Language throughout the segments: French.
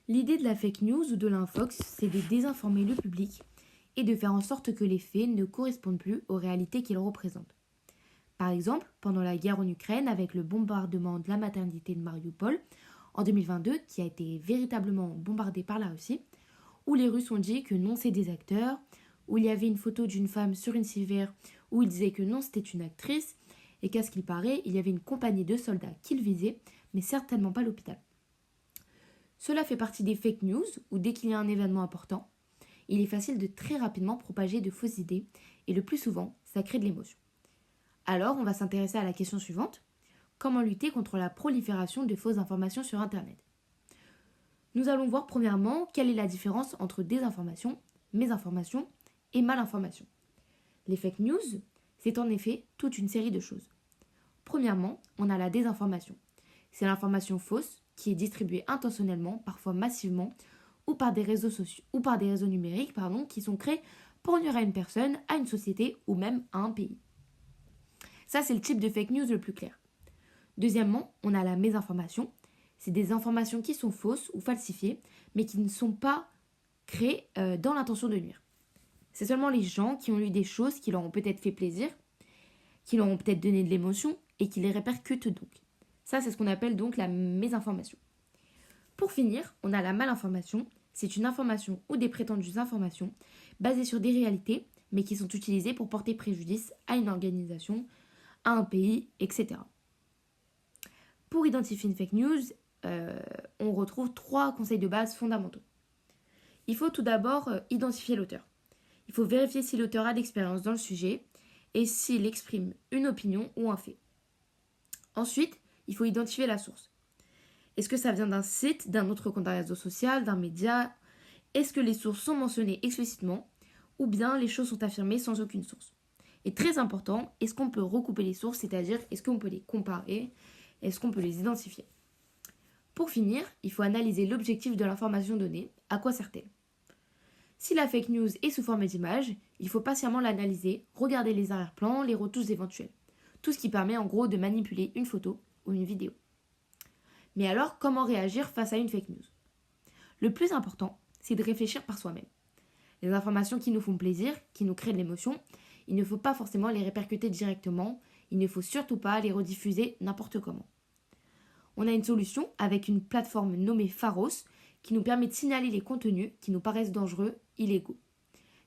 L'idée de la fake news ou de l'infox, c'est de désinformer le public et de faire en sorte que les faits ne correspondent plus aux réalités qu'ils représentent. Par exemple, pendant la guerre en Ukraine, avec le bombardement de la maternité de Mariupol en 2022, qui a été véritablement bombardée par la Russie, où les Russes ont dit que non, c'est des acteurs, où il y avait une photo d'une femme sur une civière, où ils disaient que non, c'était une actrice, et qu'à ce qu'il paraît, il y avait une compagnie de soldats qu'ils visaient, mais certainement pas l'hôpital. Cela fait partie des fake news, où dès qu'il y a un événement important, il est facile de très rapidement propager de fausses idées, et le plus souvent, ça crée de l'émotion. Alors, on va s'intéresser à la question suivante. Comment lutter contre la prolifération de fausses informations sur Internet? Nous allons voir premièrement quelle est la différence entre désinformation, mésinformation et malinformation. Les fake news, c'est en effet toute une série de choses. Premièrement, on a la désinformation. C'est l'information fausse qui est distribuée intentionnellement, parfois massivement, ou par des réseaux sociaux, ou par des réseaux numériques, qui sont créés pour nuire à une personne, à une société ou même à un pays. Ça, c'est le type de fake news le plus clair. Deuxièmement, on a la mésinformation. C'est des informations qui sont fausses ou falsifiées, mais qui ne sont pas créées dans l'intention de nuire. C'est seulement les gens qui ont lu des choses qui leur ont peut-être fait plaisir, qui leur ont peut-être donné de l'émotion et qui les répercutent donc. Ça, c'est ce qu'on appelle donc la mésinformation. Pour finir, on a la malinformation. C'est une information ou des prétendues informations basées sur des réalités, mais qui sont utilisées pour porter préjudice à une organisation, à un pays, etc. Pour identifier une fake news, on retrouve 3 conseils de base fondamentaux. Il faut tout d'abord identifier l'auteur. Il faut vérifier si l'auteur a d'expérience dans le sujet et s'il exprime une opinion ou un fait. Ensuite, il faut identifier la source. Est-ce que ça vient d'un site, d'un autre compte réseau social, d'un média? Est-ce que les sources sont mentionnées explicitement ou bien les choses sont affirmées sans aucune source? Et très important, est-ce qu'on peut recouper les sources, c'est-à-dire est-ce qu'on peut les comparer, est-ce qu'on peut les identifier? Pour finir, il faut analyser l'objectif de l'information donnée, à quoi sert-elle? Si la fake news est sous forme d'image, il faut patiemment l'analyser, regarder les arrière-plans, les retouches éventuelles. Tout ce qui permet en gros de manipuler une photo ou une vidéo. Mais alors, comment réagir face à une fake news? Le plus important, c'est de réfléchir par soi-même. Les informations qui nous font plaisir, qui nous créent de l'émotion, il ne faut pas forcément les répercuter directement, il ne faut surtout pas les rediffuser n'importe comment. On a une solution avec une plateforme nommée Pharos qui nous permet de signaler les contenus qui nous paraissent dangereux, illégaux.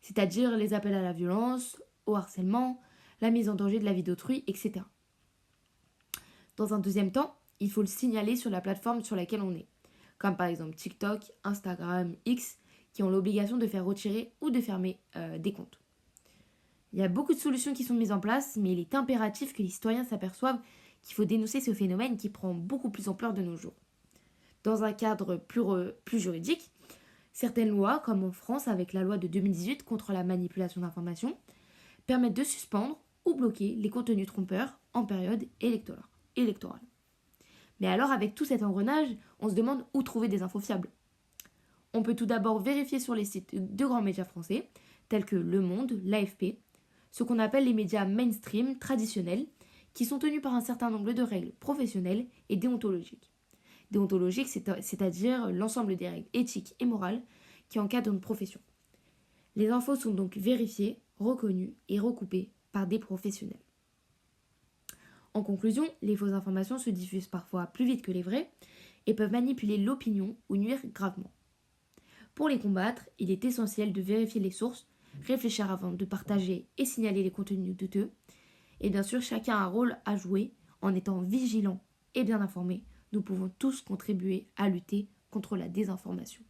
C'est-à-dire les appels à la violence, au harcèlement, la mise en danger de la vie d'autrui, etc. Dans un deuxième temps, il faut le signaler sur la plateforme sur laquelle on est, comme par exemple TikTok, Instagram, X, qui ont l'obligation de faire retirer ou de fermer des comptes. Il y a beaucoup de solutions qui sont mises en place, mais il est impératif que les citoyens s'aperçoivent qu'il faut dénoncer ce phénomène qui prend beaucoup plus ampleur de nos jours. Dans un cadre plus juridique, certaines lois, comme en France avec la loi de 2018 contre la manipulation d'informations, permettent de suspendre ou bloquer les contenus trompeurs en période électorale. Mais alors, avec tout cet engrenage, on se demande où trouver des infos fiables. On peut tout d'abord vérifier sur les sites de grands médias français, tels que Le Monde, l'AFP, ce qu'on appelle les médias mainstream traditionnels, qui sont tenus par un certain nombre de règles professionnelles et déontologiques. Déontologiques, c'est-à-dire l'ensemble des règles éthiques et morales qui encadrent une profession. Les infos sont donc vérifiées, reconnues et recoupées par des professionnels. En conclusion, les fausses informations se diffusent parfois plus vite que les vraies et peuvent manipuler l'opinion ou nuire gravement. Pour les combattre, il est essentiel de vérifier les sources, réfléchir avant de partager et signaler les contenus douteux. Et bien sûr, chacun a un rôle à jouer en étant vigilant et bien informé. Nous pouvons tous contribuer à lutter contre la désinformation.